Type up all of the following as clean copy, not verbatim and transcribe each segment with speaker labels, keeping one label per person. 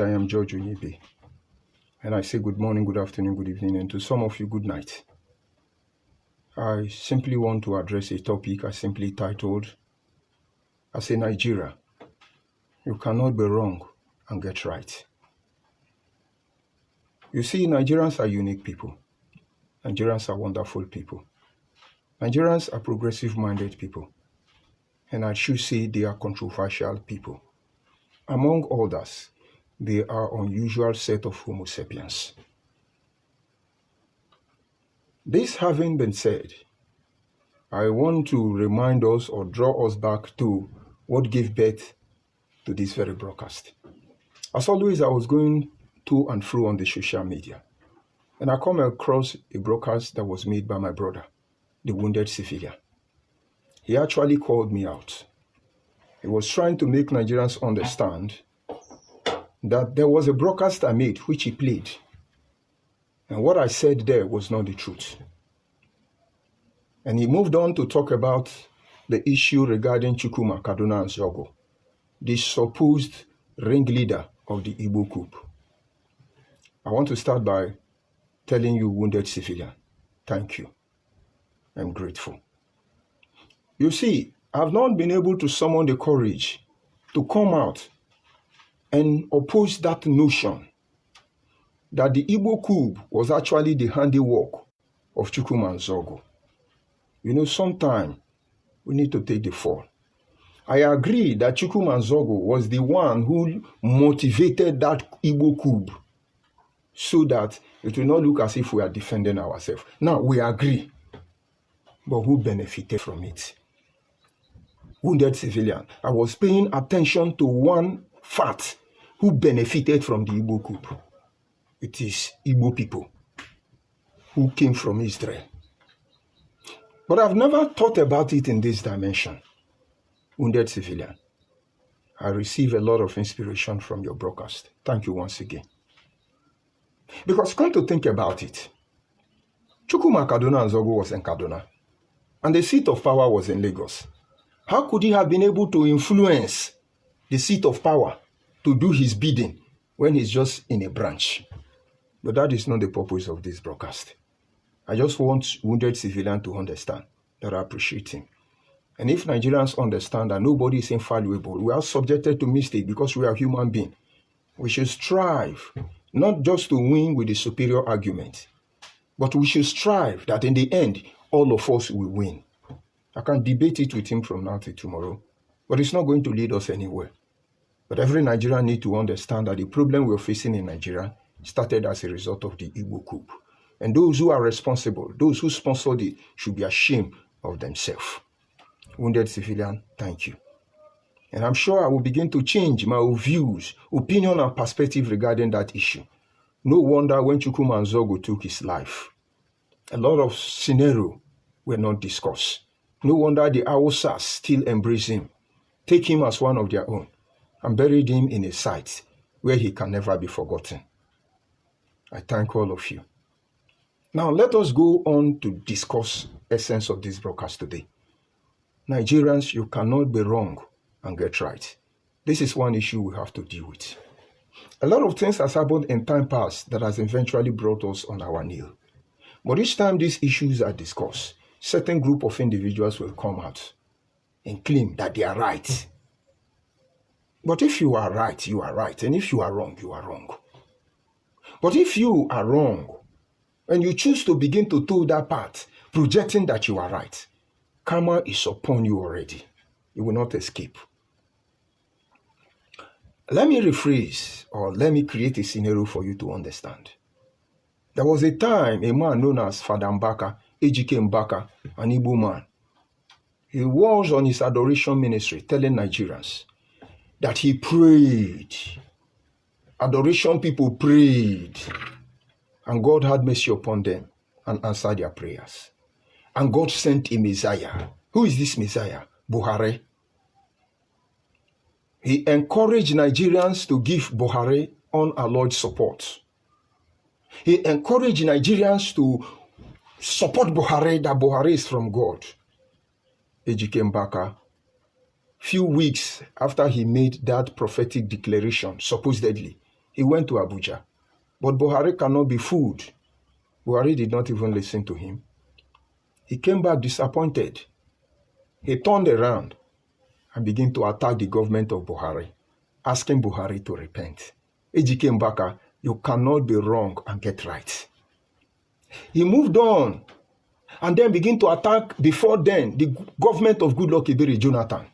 Speaker 1: I am George Onyibe, and I say good morning, good afternoon, good evening, and to some of you, good night. I simply want to address a topic I simply titled, as a Nigeria, you cannot be wrong and get right. You see, Nigerians are unique people. Nigerians are wonderful people. Nigerians are progressive-minded people. And I should say they are controversial people. Among others, they are unusual set of Homo sapiens. This having been said, I want to remind us or draw us back to what gave birth to this very broadcast. As always, I was going to and fro on the social media, and I come across a broadcast that was made by my brother, the wounded civilian. He actually called me out. He was trying to make Nigerians understand that there was a broadcast I made which he played, and what I said there was not the truth. And he moved on to talk about the issue regarding Chukwuma Kaduna and Zogo, the supposed ringleader of the Igbo coup. I want to start by telling you, wounded civilian, thank you. I'm grateful. You see, I've not been able to summon the courage to come out and oppose that notion that the Igbo coup was actually the handiwork of Chukwuma and Zogo. You know, sometimes we need to take the fall. I agree that Chukwuma and Zogo was the one who motivated that Igbo coup so that it will not look as if we are defending ourselves. Now, we agree, but who benefited from it? Wounded civilian. I was paying attention to one fact who benefited from the Igbo coup. It is Igbo people who came from Israel. But I've never thought about it in this dimension. Wounded civilian, I receive a lot of inspiration from your broadcast. Thank you once again. Because come to think about it, Chukwuma Kaduna and Zogo was in Kaduna, and the seat of power was in Lagos. How could he have been able to influence the seat of power to do his bidding when he's just in a branch? But that is not the purpose of this broadcast. I just want wounded civilian to understand that I appreciate him. And if Nigerians understand that nobody is infallible, we are subjected to mistake because we are human beings. We should strive not just to win with the superior argument, but we should strive that in the end, all of us will win. I can debate it with him from now till tomorrow, but it's not going to lead us anywhere. But every Nigerian needs to understand that the problem we're facing in Nigeria started as a result of the Igbo coup. And those who are responsible, those who sponsored it, should be ashamed of themselves. Wounded civilian, thank you. And I'm sure I will begin to change my views, opinion, and perspective regarding that issue. No wonder when Chukwuma and Zogo took his life, a lot of scenarios were not discussed. No wonder the Hausas still embrace him, take him as one of their own, and buried him in a site where he can never be forgotten. I thank all of you. Now let us go on to discuss the essence of this broadcast today. Nigerians, you cannot be wrong and get right. This is one issue we have to deal with. A lot of things has happened in time past that has eventually brought us on our knee. But each time these issues are discussed, certain group of individuals will come out and claim that they are right. But if you are right, you are right. And if you are wrong, you are wrong. But if you are wrong, and you choose to begin to toe that path, projecting that you are right, karma is upon you already. You will not escape. Let me rephrase, or let me create a scenario for you to understand. There was a time a man known as Father Mbaka, Ejike Mbaka, an Igbo man. He was on his adoration ministry telling Nigerians that he prayed. Adoration people prayed. And God had mercy upon them and answered their prayers. And God sent a Messiah. Who is this Messiah? Buhari. He encouraged Nigerians to give Buhari unalloyed support. He encouraged Nigerians to support Buhari, that Buhari is from God. Ejike Mbaka, few weeks after he made that prophetic declaration, supposedly, He went to Abuja. But Buhari cannot be fooled. Buhari did not even listen to him. He came back disappointed. He turned around and began to attack the government of Buhari, asking Buhari to repent. Ejike Mbaka, you cannot be wrong and get right. He moved on and then began to attack, before then, the government of Goodluck Ebele Jonathan.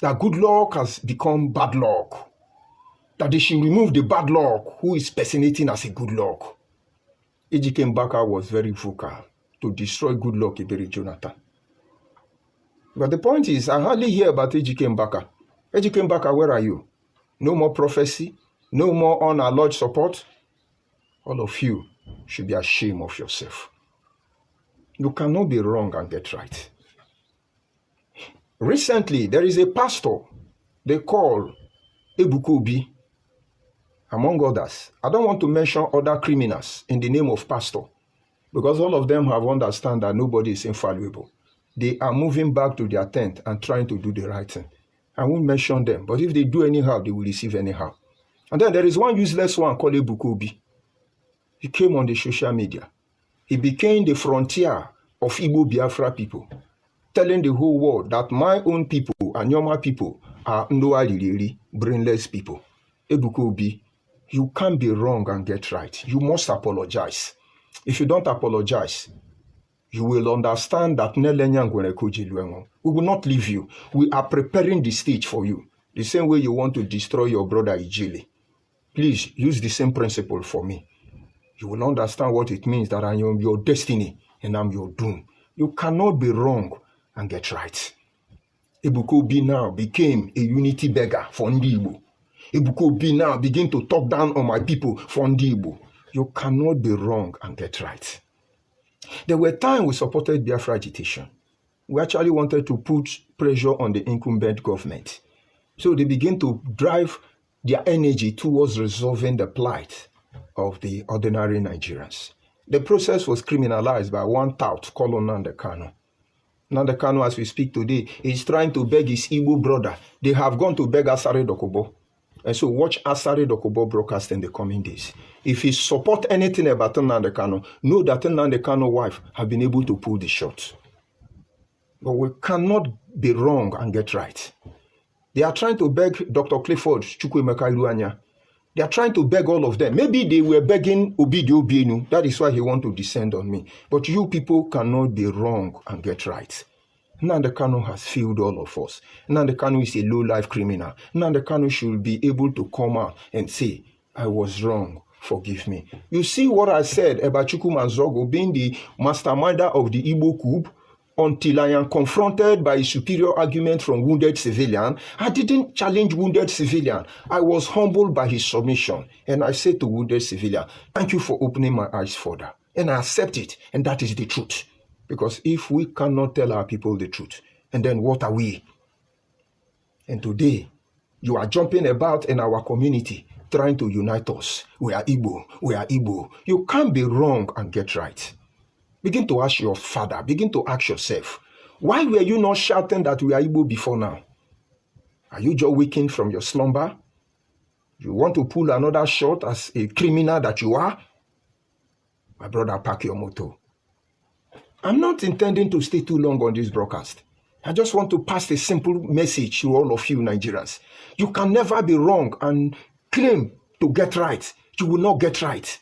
Speaker 1: That good luck has become bad luck. That they should remove the bad luck who is personating as a good luck. Ejike Mbaka was very vocal to destroy Goodluck Ebele Jonathan. But the point is, I hardly hear about Ejike Mbaka. Ejike Mbaka, where are you? No more prophecy, no more unalloyed support. All of you should be ashamed of yourself. You cannot be wrong and get right. Recently, there is a pastor they call Ebuka Obi, among others. I don't want to mention other criminals in the name of pastor, because all of them have understand that nobody is infallible. They are moving back to their tent and trying to do the right thing. I won't mention them, but if they do anyhow, they will receive anyhow. And then there is one useless one called Ebuka Obi. He came on the social media. He became the frontier of Igbo Biafra people, telling the whole world that my own people and Nyoma people are Ndoaliri, brainless people. Ebuka Obi, you can't be wrong and get right. You must apologize. If you don't apologize, you will understand that we will not leave you. We are preparing the stage for you. The same way you want to destroy your brother Ijele. Please use the same principle for me. You will understand what it means that I am your destiny and I'm your doom. You cannot be wrong and get right. Ebuka Obi now became a unity beggar for Ndi Igbo. Ebuka Obi now begin to talk down on my people for Ndi Igbo. You cannot be wrong and get right. There were times we supported Biafra agitation. We actually wanted to put pressure on the incumbent government. So they began to drive their energy towards resolving the plight of the ordinary Nigerians. The process was criminalized by one tout called Nnamdi Kanu. Nnamdi Kanu, as we speak today, is trying to beg his Igbo brother. They have gone to beg Asare Dokubo. And so watch Asare Dokubo broadcast in the coming days. If he support anything about Nnamdi Kanu, know that Nnamdi Kanu's wife have been able to pull the shot. But we cannot be wrong and get right. They are trying to beg Dr. Clifford Chukwuemeka Iluanya. They are trying to beg all of them. Maybe they were begging Obidio Obienu. That is why he want to descend on me. But you people cannot be wrong and get right. Nnamdi Kanu has failed all of us. Nnamdi Kanu is a low-life criminal. Nnamdi Kanu should be able to come out and say, I was wrong. Forgive me. You see what I said about Chukwuma Zogo being the masterminder of the Igbo coup? Until I am confronted by a superior argument from wounded civilian, I didn't challenge wounded civilian. I was humbled by his submission. And I said to wounded civilian, thank you for opening my eyes further. And I accept it. And that is the truth. Because if we cannot tell our people the truth, and then what are we? And today, you are jumping about in our community, trying to unite us. We are Igbo. We are Igbo. You can't be wrong and get right. Begin to ask your father. Begin to ask yourself, why were you not shouting that we are Igbo before now? Are you just waking from your slumber? You want to pull another shot as a criminal that you are? My brother, pack your motor. I'm not intending to stay too long on this broadcast. I just want to pass a simple message to all of you Nigerians. You can never be wrong and claim to get right. You will not get right.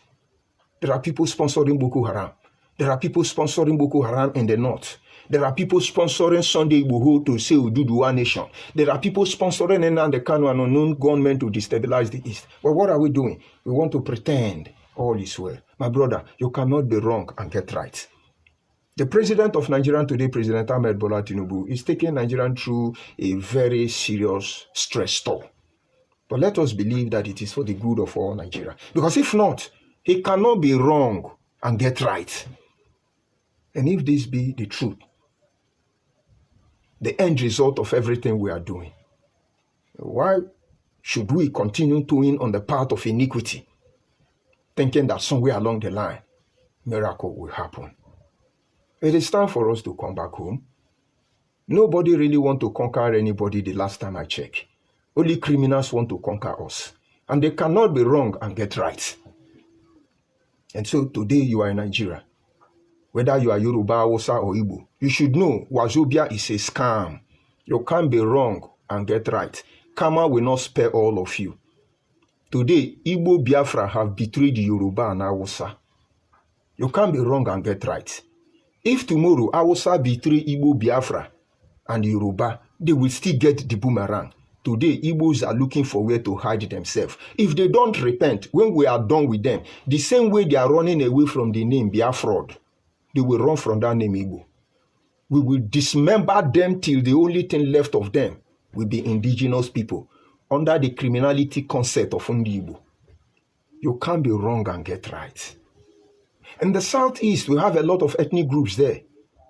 Speaker 1: There are people sponsoring Boko Haram. There are people sponsoring Boko Haram in the north. There are people sponsoring Sunday Igboho to say Oduduwa nation. There are people sponsoring Nnamdi Kanu and unknown gunmen to destabilize the East. But what are we doing? We want to pretend all is well. My brother, you cannot be wrong and get right. The president of Nigeria today, President Ahmed Bola Tinubu, is taking Nigeria through a very serious stress storm. But let us believe that it is for the good of all Nigeria. Because if not, he cannot be wrong and get right. And if this be the truth, the end result of everything we are doing, why should we continue toeing on the path of iniquity, thinking that somewhere along the line, miracle will happen? It is time for us to come back home. Nobody really want to conquer anybody the last time I checked. Only criminals want to conquer us. And they cannot be wrong and get right. And so today you are in Nigeria. Whether you are Yoruba, Hausa, or Igbo, you should know Wazobia is a scam. You can't be wrong and get right. Karma will not spare all of you. Today, Igbo Biafra have betrayed Yoruba and Hausa. You can't be wrong and get right. If tomorrow Hausa betray Igbo Biafra and Yoruba, they will still get the boomerang. Today, Igbos are looking for where to hide themselves. If they don't repent, when we are done with them, the same way they are running away from the name Biafra, they will run from that name Igbo. We will dismember them till the only thing left of them will be indigenous people under the criminality concept of Onyibe. You can't be wrong and get right. In the southeast, we have a lot of ethnic groups there.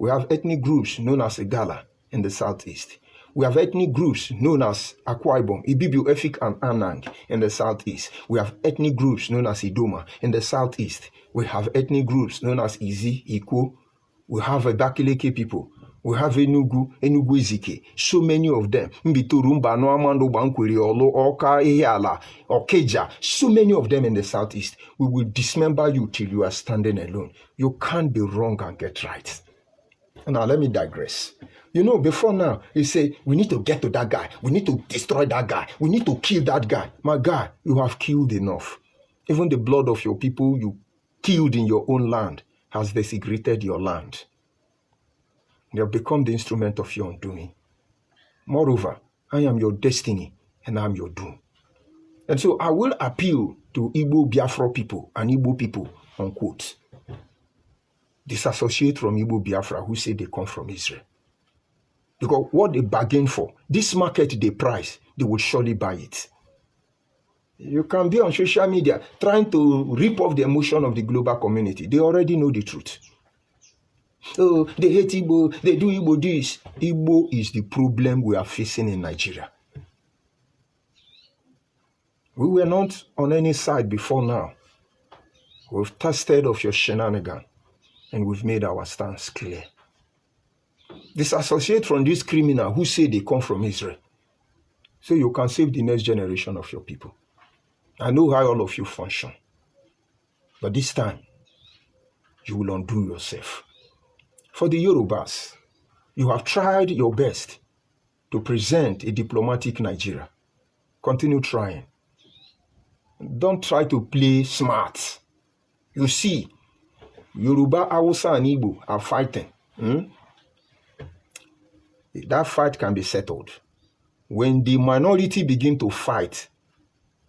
Speaker 1: We have ethnic groups known as Igala in the southeast. We have ethnic groups known as Akwa Ibom, Ibibio, Efik, and Anang in the southeast. We have ethnic groups known as Idoma in the southeast. We have ethnic groups known as Izi, Iko. We have Bakileke people. We have Enugu Ezike. So many of them. Mbiturumba, Noamando, Bankwiri, Olo, Oka, Ehala, Okeja. So many of them in the southeast. We will dismember you till you are standing alone. You can't be wrong and get right. Now, let me digress. You know, before now, you say, we need to get to that guy. We need to destroy that guy. We need to kill that guy. My guy, you have killed enough. Even the blood of your people you killed in your own land has desecrated your land. They have become the instrument of your undoing. Moreover, I am your destiny and I am your doom. And so I will appeal to Igbo Biafra people and Igbo people, unquote. Disassociate from Igbo Biafra who say they come from Israel. Because what they bargain for, this market they price, they will surely buy it. You can be on social media trying to rip off the emotion of the global community. They already know the truth. Oh, they hate Igbo, they do Igbo this. Igbo is the problem we are facing in Nigeria. We were not on any side before now. We've tested of your shenanigan and we've made our stance clear. Disassociate from this criminal who say they come from Israel so you can save the next generation of your people. I know how all of you function. But this time, you will undo yourself. For the Yorubas, you have tried your best to present a diplomatic Nigeria. Continue trying. Don't try to play smart. You see, Yoruba, Hausa, and Igbo are fighting. That fight can be settled. When the minority begin to fight,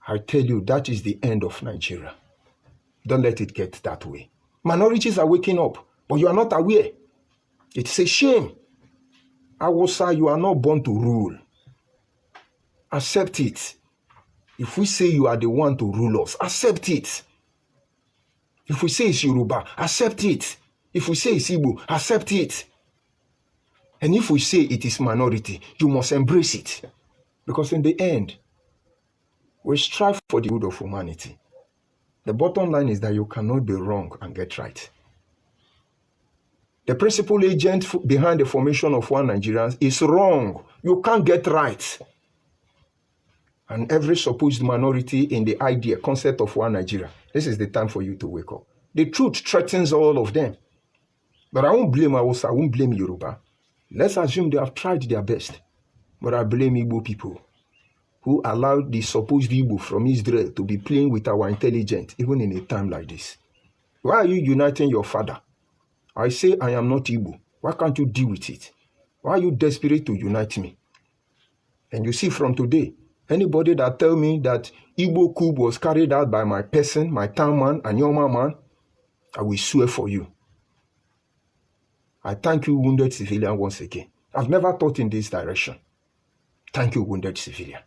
Speaker 1: I tell you, that is the end of Nigeria. Don't let it get that way. Minorities are waking up, but you are not aware. It's a shame. Hausa, you are not born to rule. Accept it. If we say you are the one to rule us, accept it. If we say it's Yoruba, accept it. If we say it's Igbo, accept it. And if we say it is minority, you must embrace it. Because in the end, we strive for the good of humanity. The bottom line is that you cannot be wrong and get right. The principal agent behind the formation of one Nigerian is wrong. You can't get right. And every supposed minority in the idea, concept of one Nigeria, this is the time for you to wake up. The truth threatens all of them. But I won't blame Hausa, I won't blame Yoruba. Let's assume they have tried their best. But I blame Igbo people who allowed the supposed Igbo from Israel to be playing with our intelligence, even in a time like this. Why are you uniting your father? I say I am not Igbo. Why can't you deal with it? Why are you desperate to unite me? And you see from today, anybody that tell me that Igbo coup was carried out by my person, my town man, and your man, I will swear for you. I thank you, wounded civilian, once again. I've never thought in this direction. Thank you, wounded civilian.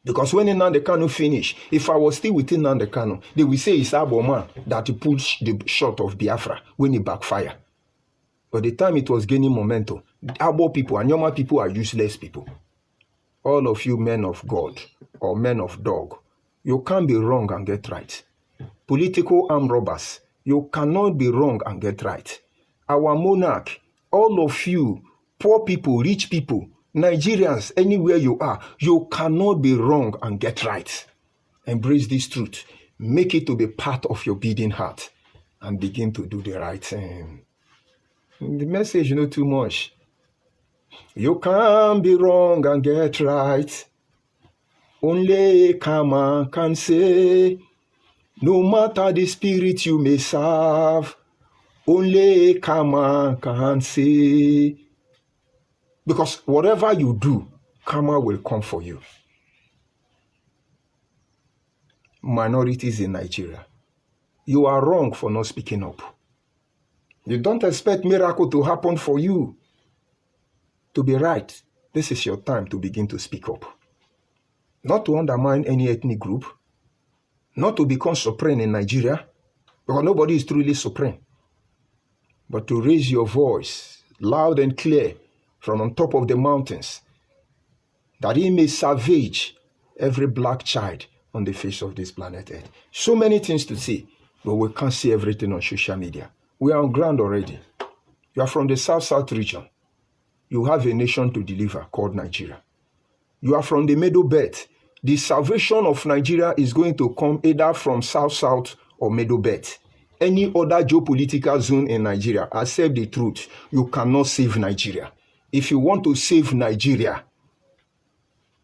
Speaker 1: Because when Nnamdi Kanu finish, if I was still within Nnamdi Kanu, they will say it's Aboma that he pulled the shot of Biafra when he backfire. But the time it was gaining momentum, Abo people and Yoma people are useless people. All of you men of God or men of dog, you can't be wrong and get right. Political armed robbers, you cannot be wrong and get right. Our monarch, all of you, poor people, rich people, Nigerians, anywhere you are, you cannot be wrong and get right. Embrace this truth. Make it to be part of your beating heart and begin to do the right thing. The message, not too much. You can't be wrong and get right. Only Karma can say, no matter the spirit you may serve, only Karma can say. Because whatever you do, Karma will come for you. Minorities in Nigeria, you are wrong for not speaking up. You don't expect miracle to happen for you to be right. This is your time to begin to speak up. Not to undermine any ethnic group, not to become supreme in Nigeria, because nobody is truly supreme, but to raise your voice loud and clear from on top of the mountains, that he may savage every black child on the face of this planet Earth. So many things to say, but we can't see everything on social media. We are on ground already. You are from the South region. You have a nation to deliver called Nigeria. You are from the Middle Belt. The salvation of Nigeria is going to come either from South or Middle Belt. Any other geopolitical zone in Nigeria, accept the truth, you cannot save Nigeria. If you want to save Nigeria,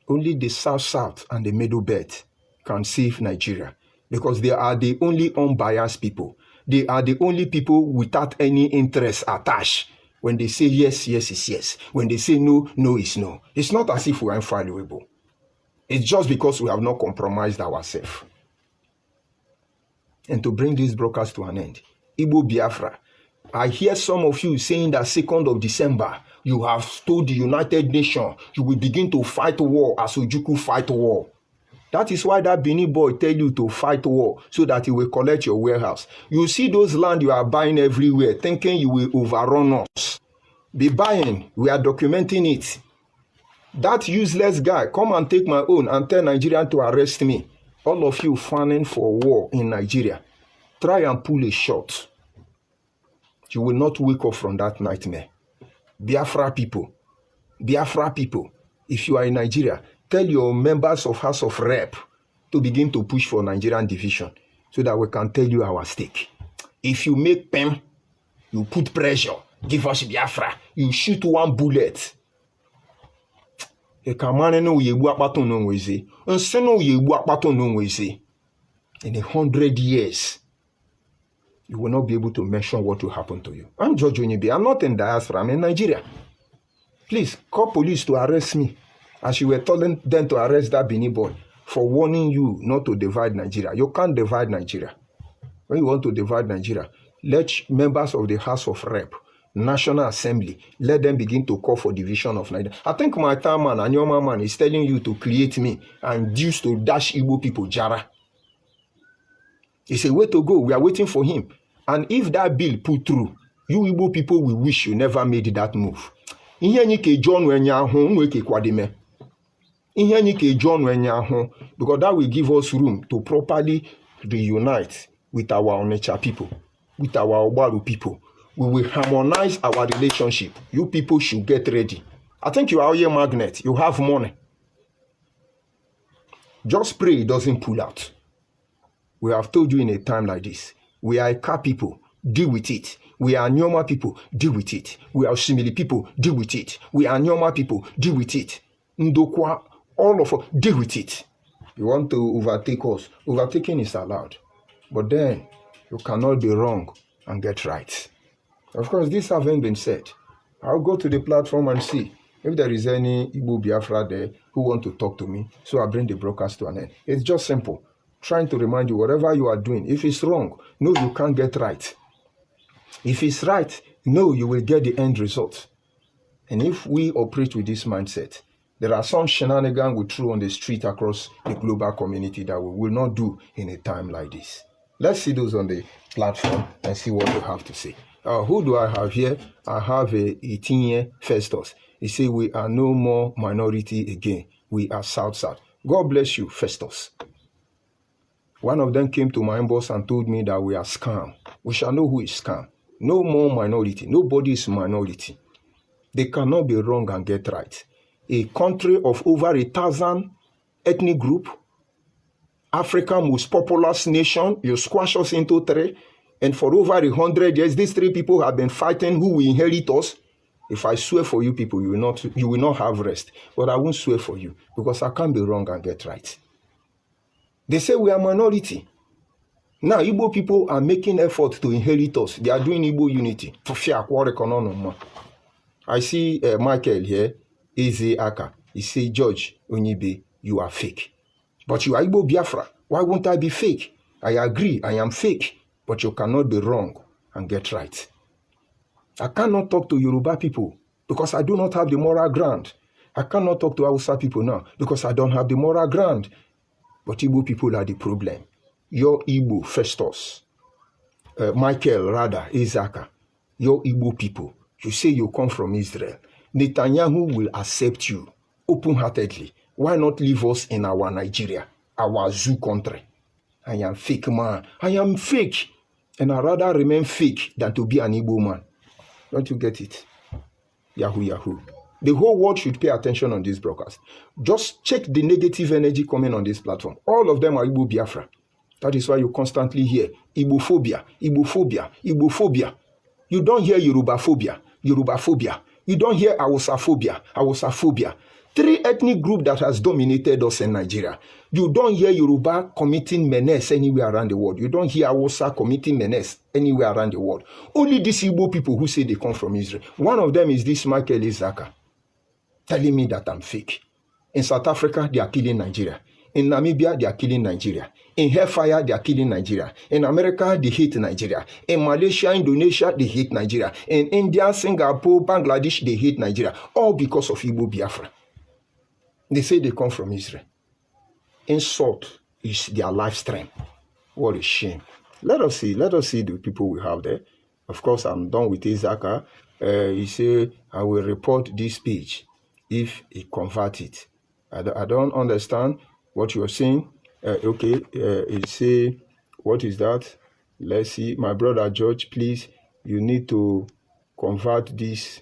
Speaker 1: only the South and the Middle Belt can save Nigeria, because they are the only unbiased people. They are the only people without any interest attached. When they say yes, yes is yes. When they say no, no is no. It's not as if we are infallible. It's just because we have not compromised ourselves. And to bring this broadcast to an end, Igbo Biafra, I hear some of you saying that 2nd of December, you have told the United Nations you will begin to fight war as Ojukwu fight war. That is why that Benin boy tell you to fight war so that he will collect your warehouse. You see those land you are buying everywhere, thinking you will overrun us. Be buying, we are documenting it. That useless guy, come and take my own and tell Nigerian to arrest me. All of you fanning for war in Nigeria, try and pull a shot. You will not wake up from that nightmare. Biafra people, if you are in Nigeria, tell your members of House of Rep to begin to push for Nigerian division so that we can tell you our stake. If you make PEM, you put pressure, give us Biafra, you shoot one bullet. In 100 years, you will not be able to mention what will happen to you. I'm George Onyibe. I'm not in diaspora. I'm in Nigeria. Please, call police to arrest me, as you were telling them to arrest that Benin boy for warning you not to divide Nigeria. You can't divide Nigeria. When you want to divide Nigeria, let members of the House of Rep, National Assembly, let them begin to call for division of Nigeria. I think my time man and your man is telling you to create me and used to dash Igbo people jara. It's a way to go. We are waiting for him. And if that bill put through, you Igbo people will wish you never made that move. Because that will give us room to properly reunite with our Onitsha people, with our Obaru people. We will harmonize our relationship. You people should get ready. I think you are a magnet. You have money. Just pray it doesn't pull out. We have told you in a time like this, we are Ika people, deal with it. We are Nyoma people, deal with it. We are Simili people, deal with it. We are Nyoma people, deal with it. Ndokwa, all of us, deal with it. You want to overtake us. Overtaking is allowed. But then, you cannot be wrong and get right. Of course, this having been said, I'll go to the platform and see if there is any Igbo Biafra there who want to talk to me. So I bring the broadcast to an end. It's just simple. Trying to remind you, whatever you are doing, if it's wrong, no, you can't get right. If it's right, no, you will get the end result. And if we operate with this mindset, there are some shenanigans we throw on the street across the global community that we will not do in a time like this. Let's see those on the platform and see what they have to say. Who do I have here? I have a 18-year Festus. He said, we are no more minority again. We are South. God bless you, Festus. One of them came to my inbox and told me that we are scam. We shall know who is scam. No more minority. Nobody is minority. They cannot be wrong and get right. A country of over 1,000 ethnic group Africa's most populous nation. You squash us into three. And for over 100 years, these three people have been fighting who will inherit us. If I swear for you people, you will not have rest. But I won't swear for you because I can't be wrong and get right. They say we are minority. Now, Igbo people are making effort to inherit us. They are doing Igbo unity. I see Michael here, Eze Aka. He say, George, Onyibe, you are fake. But you are Igbo Biafra. Why won't I be fake? I agree, I am fake. But you cannot be wrong and get right. I cannot talk to Yoruba people because I do not have the moral ground. I cannot talk to Hausa people now because I don't have the moral ground. But Igbo people are the problem. Your Igbo Festus, Michael rather, Isaka, your Igbo people, you say you come from Israel. Netanyahu will accept you open-heartedly. Why not leave us in our Nigeria, our zoo country? I am fake, man. I am fake. And I'd rather remain fake than to be an Igbo man. Don't you get it? Yahoo, Yahoo. The whole world should pay attention on this broadcast. Just check the negative energy coming on this platform. All of them are Igbo Biafra. That is why you constantly hear Igbophobia, Igbophobia, Igbophobia. You don't hear Yorubaphobia, Yorubaphobia. You don't hear Hausaphobia, Hausaphobia. Three ethnic groups that has dominated us in Nigeria. You don't hear Yoruba committing menace anywhere around the world. You don't hear Hausa committing menace anywhere around the world. Only these Igbo people who say they come from Israel. One of them is this Michael Isaka, telling me that I'm fake. In South Africa, they are killing Nigeria. In Namibia, they are killing Nigeria. In Hellfire, they are killing Nigeria. In America, they hate Nigeria. In Malaysia, Indonesia, they hate Nigeria. In India, Singapore, Bangladesh, they hate Nigeria. All because of Igbo Biafra. They say they come from Israel. Insult is their life stream. What a shame. Let us see the people we have there. Of course, I'm done with Isaka. He say, I will report this page if he convert it. I don't understand what you're saying. Okay, he say, what is that? Let's see. My brother George, please, you need to convert this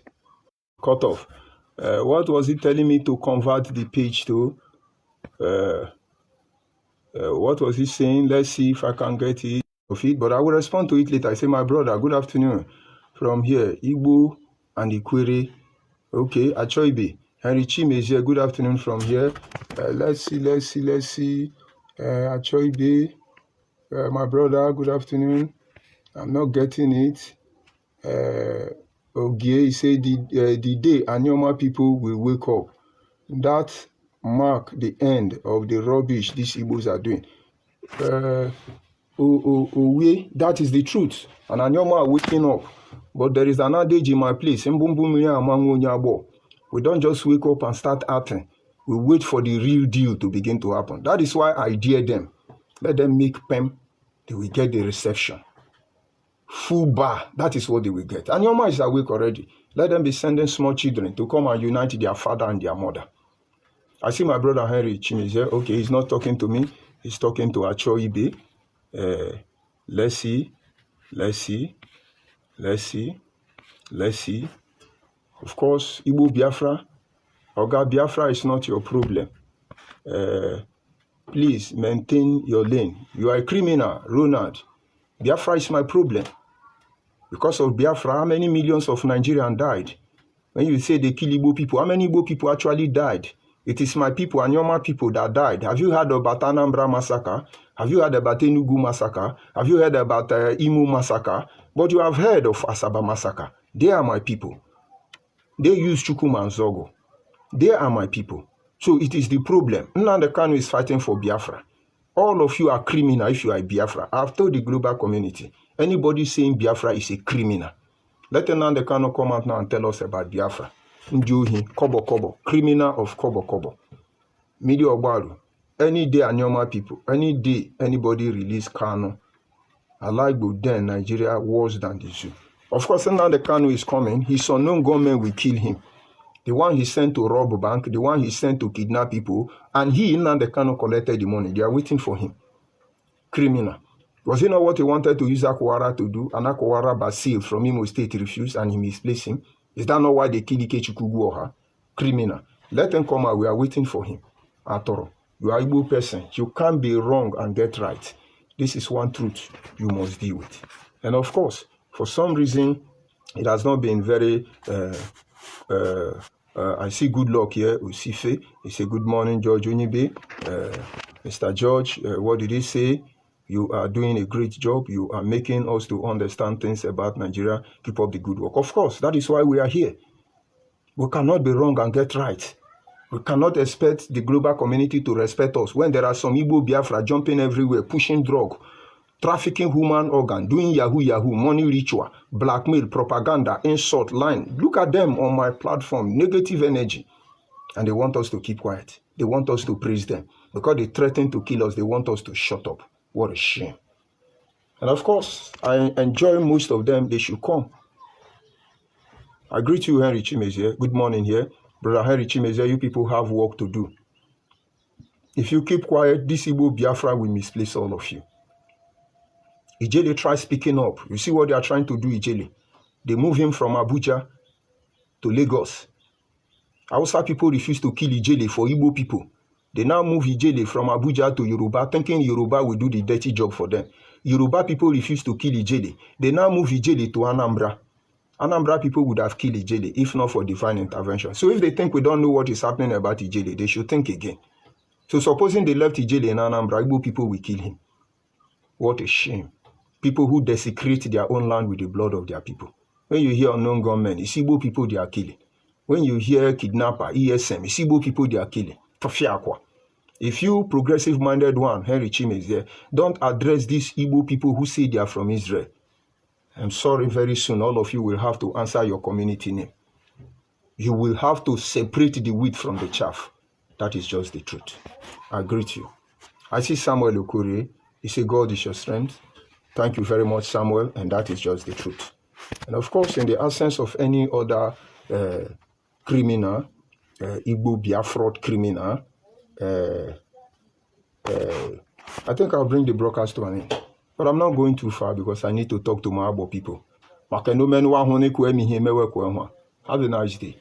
Speaker 1: cutoff. What was he telling me to convert the page to? What was he saying? Let's see if I can get it of it. But I will respond to it later. I say, my brother, good afternoon. From here, Igbo and Ikwere. Okay, Achoibe. Henry Chime is here. Good afternoon from here. Let's see. Achoibe. My brother, good afternoon. I'm not getting it. Ogie, he said the day Anyoma people will wake up, that mark the end of the rubbish these Igbos are doing. That is the truth. And Anyoma are waking up. But there is an adage in my place. We don't just wake up and start acting. We wait for the real deal to begin to happen. That is why I dare them. Let them make PEM. They will get the reception. Full bar, that is what they will get. And your mind is awake already. Let them be sending small children to come and unite their father and their mother. I see my brother Henry Chimize. Okay, he's not talking to me. He's talking to Achoibe. Let's see. Of course, Igbo Biafra. Oga Biafra is not your problem. Please maintain your lane. You are a criminal, Ronald. Biafra is my problem. Because of Biafra, how many millions of Nigerians died? When you say they kill Igbo people, how many Igbo people actually died? It is my people and your people that died. Have you heard about Anambra massacre? Have you heard about Enugu massacre? Have you heard about Imo massacre? But you have heard of Asaba massacre. They are my people. They use Chukwuma and Zogo. They are my people. So it is the problem. Nnamdi Kanu is fighting for Biafra. All of you are criminal if you are Biafra. I've told the global community, anybody saying Biafra is a criminal. Let Nnamdi Kanu come out now and tell us about Biafra. Njohi, Kobo, criminal of Kobo. Media Obaru. Any day Anyoma people, any day anybody release Kanu, I like then Nigeria worse than the zoo. Of course, Nnamdi Kanu is coming. His unknown gunmen will kill him. The one he sent to rob a bank, the one he sent to kidnap people, and he, Nnamdi Kanu, collected the money. They are waiting for him. Criminal. Was he not what he wanted to use Akwara to do? And Akwara Basil from Imo State refused and he misplaced him. Is that not why they killed Ikechukwu Oha? Criminal. Let him come out. We are waiting for him. Atoro. You are Igbo person. You can't be wrong and get right. This is one truth you must deal with. And of course, for some reason, it has not been very... I see good luck here. Usife, he say, good morning, George Onyibe. Mr. George, what did he say? You are doing a great job. You are making us to understand things about Nigeria. Keep up the good work. Of course, that is why we are here. We cannot be wrong and get right. We cannot expect the global community to respect us when there are some Igbo Biafra jumping everywhere, pushing drug, trafficking human organ, doing yahoo, money ritual, blackmail, propaganda, insult, lying. Look at them on my platform, negative energy. And they want us to keep quiet. They want us to praise them. Because they threaten to kill us, they want us to shut up. What a shame. And of course, I enjoy most of them. They should come. I greet you, Henry Chimezie. Good morning here. Brother Henry Chimezie, you people have work to do. If you keep quiet, this Igbo Biafra will misplace all of you. Ijele try speaking up. You see what they are trying to do, Ijele. They move him from Abuja to Lagos. Hausa people refuse to kill Ijele for Igbo people. They now move Ijele from Abuja to Yoruba, thinking Yoruba will do the dirty job for them. Yoruba people refuse to kill Ijele. They now move Ijele to Anambra. Anambra people would have killed Ijele if not for divine intervention. So if they think we don't know what is happening about Ijele, they should think again. So supposing they left Ijele in Anambra, Igbo people will kill him. What a shame. People who desecrate their own land with the blood of their people. When you hear unknown gunmen, it's Igbo people they are killing. When you hear kidnapper, ESM, it's Igbo people they are killing. If you progressive-minded one, Henry Chimezie, don't address these Igbo people who say they are from Israel. I'm sorry, very soon all of you will have to answer your community name. You will have to separate the wheat from the chaff. That is just the truth. I greet you. I see Samuel Okure. He said, God is your strength. Thank you very much, Samuel. And that is just the truth. And of course, in the absence of any other criminal, Igbo Biafra criminal, I think I'll bring the broadcast to an end. But I'm not going too far because I need to talk to my Igbo people. Have a nice day.